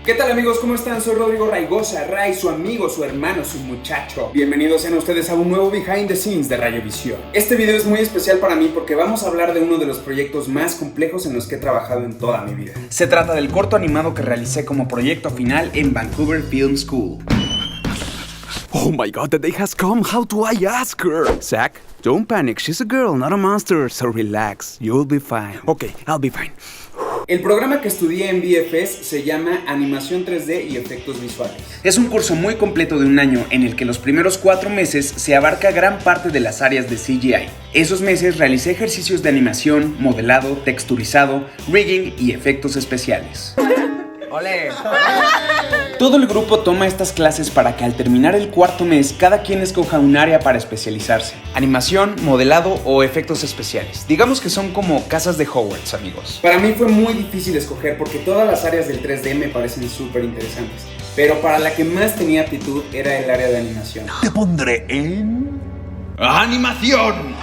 ¿Qué tal amigos? ¿Cómo están? Soy Rodrigo Raigosa, Ray, su amigo, su hermano, su muchacho. Bienvenidos sean ustedes a un nuevo Behind the Scenes de Rayovisión. Este video es muy especial para mí porque vamos a hablar de uno de los proyectos más complejos en los que he trabajado en toda mi vida. Se trata del corto animado que realicé como proyecto final en Vancouver Film School. Oh my god, the day has come. How do I ask her? Zach, don't panic. She's a girl, not a monster. So relax. You'll be fine. Okay, I'll be fine. El programa que estudié en VFS se llama Animación 3D y Efectos Visuales. Es un curso muy completo de un año en el que los primeros 4 meses se abarca gran parte de las áreas de CGI. Esos meses realicé ejercicios de animación, modelado, texturizado, rigging y efectos especiales. ¡Olé! Todo el grupo toma estas clases para que al terminar el 4º mes cada quien escoja un área para especializarse. Animación, modelado o efectos especiales. Digamos que son como casas de Hogwarts, amigos. Para mí fue muy difícil escoger porque todas las áreas del 3D me parecen súper interesantes. Pero para la que más tenía aptitud era el área de animación. Te pondré en... ¡animación!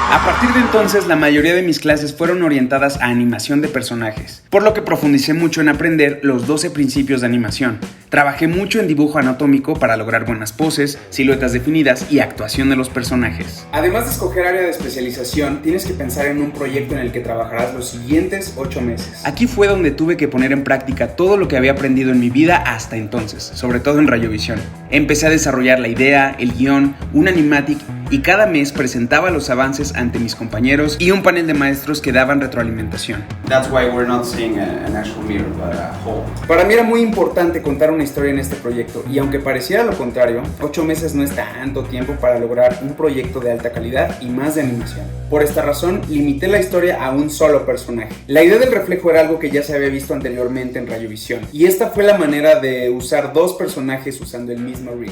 A partir de entonces, la mayoría de mis clases fueron orientadas a animación de personajes, por lo que profundicé mucho en aprender los 12 principios de animación. Trabajé mucho en dibujo anatómico para lograr buenas poses, siluetas definidas y actuación de los personajes. Además de escoger área de especialización, tienes que pensar en un proyecto en el que trabajarás los siguientes 8 meses. Aquí fue donde tuve que poner en práctica todo lo que había aprendido en mi vida hasta entonces, sobre todo en Rayovisión. Empecé a desarrollar la idea, el guión, un animatic y cada mes presentaba los avances ante mis compañeros y un panel de maestros que daban retroalimentación. That's why we're not seeing an actual mirror, but a hole. Para mí era muy importante contar una historia en este proyecto y aunque pareciera lo contrario, 8 meses no es tanto tiempo para lograr un proyecto de alta calidad y más de animación. Por esta razón, limité la historia a un solo personaje. La idea del reflejo era algo que ya se había visto anteriormente en Rayovisión y esta fue la manera de usar 2 personajes usando el mismo rig.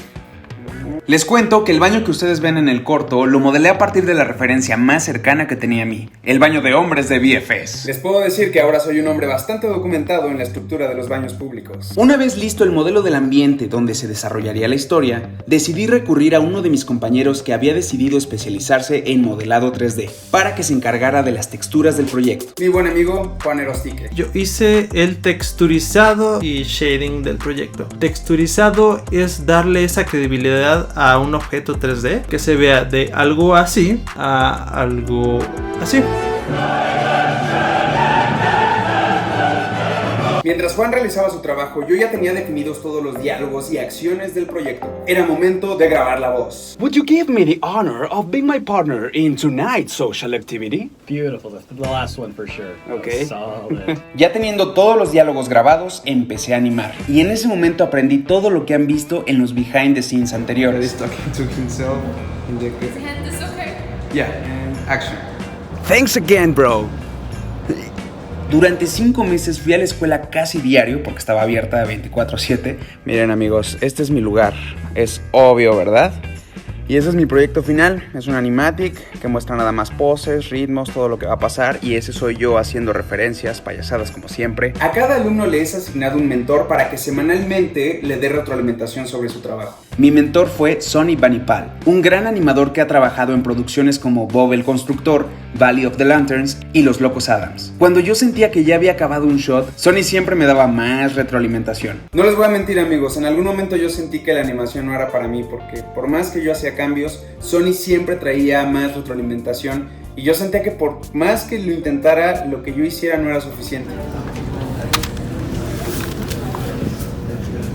Les cuento que el baño que ustedes ven en el corto lo modelé a partir de la referencia más cercana que tenía a mí, el baño de hombres de VFS. Les puedo decir que ahora soy un hombre bastante documentado en la estructura de los baños públicos. Una vez listo el modelo del ambiente donde se desarrollaría la historia, decidí recurrir a uno de mis compañeros que había decidido especializarse en modelado 3D, para que se encargara de las texturas del proyecto. Mi buen amigo Juan Erostique. Yo hice el texturizado y shading del proyecto. Texturizado es darle esa credibilidad a un objeto 3D que se vea de algo así a algo así. Mientras Juan realizaba su trabajo, yo ya tenía definidos todos los diálogos y acciones del proyecto. Era momento de grabar la voz. Would you give me the honor of being my partner in tonight's social activity? Beautiful, the last one for sure. Okay. Solid. Ya teniendo todos los diálogos grabados, empecé a animar. Y en ese momento aprendí todo lo que han visto en los behind the scenes anteriores. Thanks again, bro. Durante 5 meses fui a la escuela casi diario porque estaba abierta 24/7. Miren amigos, este es mi lugar. Es obvio, ¿verdad? Y ese es mi proyecto final. Es un animatic que muestra nada más poses, ritmos, todo lo que va a pasar. Y ese soy yo haciendo referencias, payasadas como siempre. A cada alumno le es asignado un mentor para que semanalmente le dé retroalimentación sobre su trabajo. Mi mentor fue Sonny Banipal, un gran animador que ha trabajado en producciones como Bob el Constructor, Valley of the Lanterns y Los Locos Adams. Cuando yo sentía que ya había acabado un shot, Sonny siempre me daba más retroalimentación. No les voy a mentir amigos, en algún momento yo sentí que la animación no era para mí porque por más que yo hacía cambios, Sonny siempre traía más retroalimentación y yo sentía que por más que lo intentara, lo que yo hiciera no era suficiente.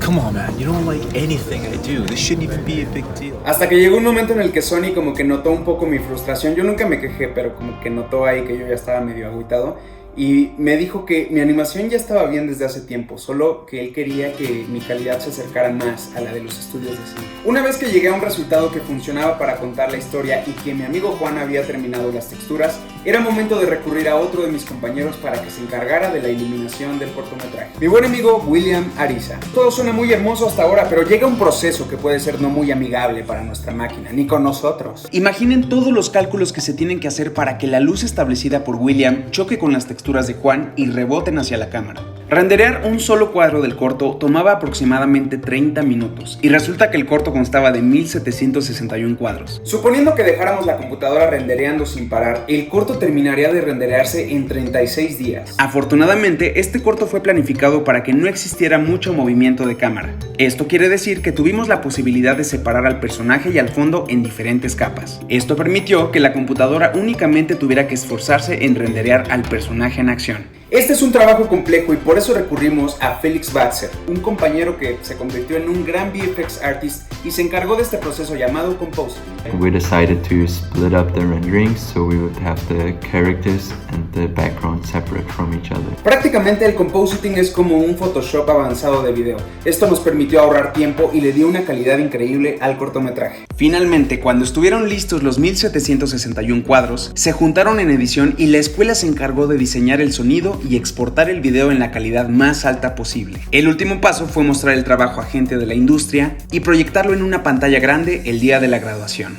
Come on, man. You don't like anything I do. This shouldn't even be a big deal. Hasta que llegó un momento en el que Sonny como que notó un poco mi frustración. Yo nunca me quejé, pero como que notó ahí que yo ya estaba medio agüitado. Y me dijo que mi animación ya estaba bien desde hace tiempo, solo que él quería que mi calidad se acercara más a la de los estudios de cine. Una vez que llegué a un resultado que funcionaba para contar la historia y que mi amigo Juan había terminado las texturas, era momento de recurrir a otro de mis compañeros para que se encargara de la iluminación del cortometraje. Mi buen amigo William Ariza. Todo suena muy hermoso hasta ahora, pero llega un proceso que puede ser no muy amigable para nuestra máquina, ni con nosotros. Imaginen todos los cálculos que se tienen que hacer para que la luz establecida por William choque con las texturas texturas de Juan y reboten hacia la cámara. Renderear un solo cuadro del corto tomaba aproximadamente 30 minutos y resulta que el corto constaba de 1761 cuadros. Suponiendo que dejáramos la computadora rendereando sin parar, el corto terminaría de renderearse en 36 días. Afortunadamente, este corto fue planificado para que no existiera mucho movimiento de cámara. Esto quiere decir que tuvimos la posibilidad de separar al personaje y al fondo en diferentes capas. Esto permitió que la computadora únicamente tuviera que esforzarse en renderear al personaje en acción. Este es un trabajo complejo y por eso recurrimos a Felix Batzer, un compañero que se convirtió en un gran VFX artist y se encargó de este proceso llamado compositing. We decided to split up the renderings so we would have the characters and the background separate from each other. Prácticamente el compositing es como un Photoshop avanzado de video. Esto nos permitió ahorrar tiempo y le dio una calidad increíble al cortometraje. Finalmente, cuando estuvieron listos los 1761 cuadros, se juntaron en edición y la escuela se encargó de diseñar el sonido y exportar el video en la calidad más alta posible. El último paso fue mostrar el trabajo a gente de la industria y proyectarlo en una pantalla grande el día de la graduación.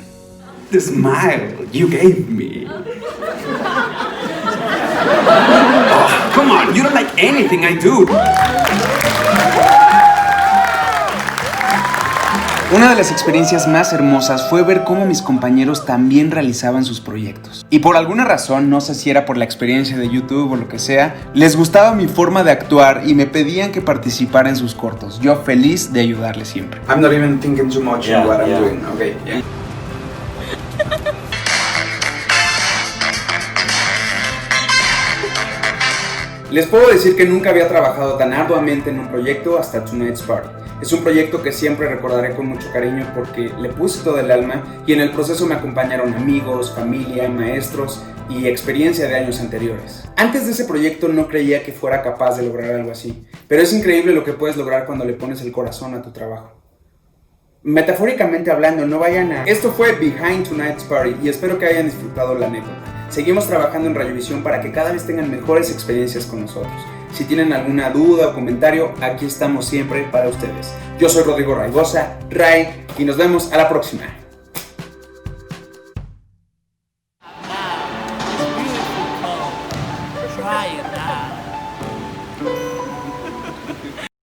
The smile you gave me. Oh, come on, you don't like anything I do. Una de las experiencias más hermosas fue ver cómo mis compañeros también realizaban sus proyectos. Y por alguna razón, no sé si era por la experiencia de YouTube o lo que sea, les gustaba mi forma de actuar y me pedían que participara en sus cortos. Yo feliz de ayudarles siempre. I'm not even thinking too much in what I'm doing. Okay, yeah. Les puedo decir que nunca había trabajado tan arduamente en un proyecto hasta Tonight's Party. Es un proyecto que siempre recordaré con mucho cariño porque le puse todo el alma y en el proceso me acompañaron amigos, familia, maestros y experiencia de años anteriores. Antes de ese proyecto no creía que fuera capaz de lograr algo así, pero es increíble lo que puedes lograr cuando le pones el corazón a tu trabajo. Metafóricamente hablando, no vayan a... Esto fue Behind Tonight's Party y espero que hayan disfrutado la anécdota. Seguimos trabajando en Radiovisión para que cada vez tengan mejores experiencias con nosotros. Si tienen alguna duda o comentario, aquí estamos siempre para ustedes. Yo soy Rodrigo Raigosa, Ray, y nos vemos a la próxima. Try it.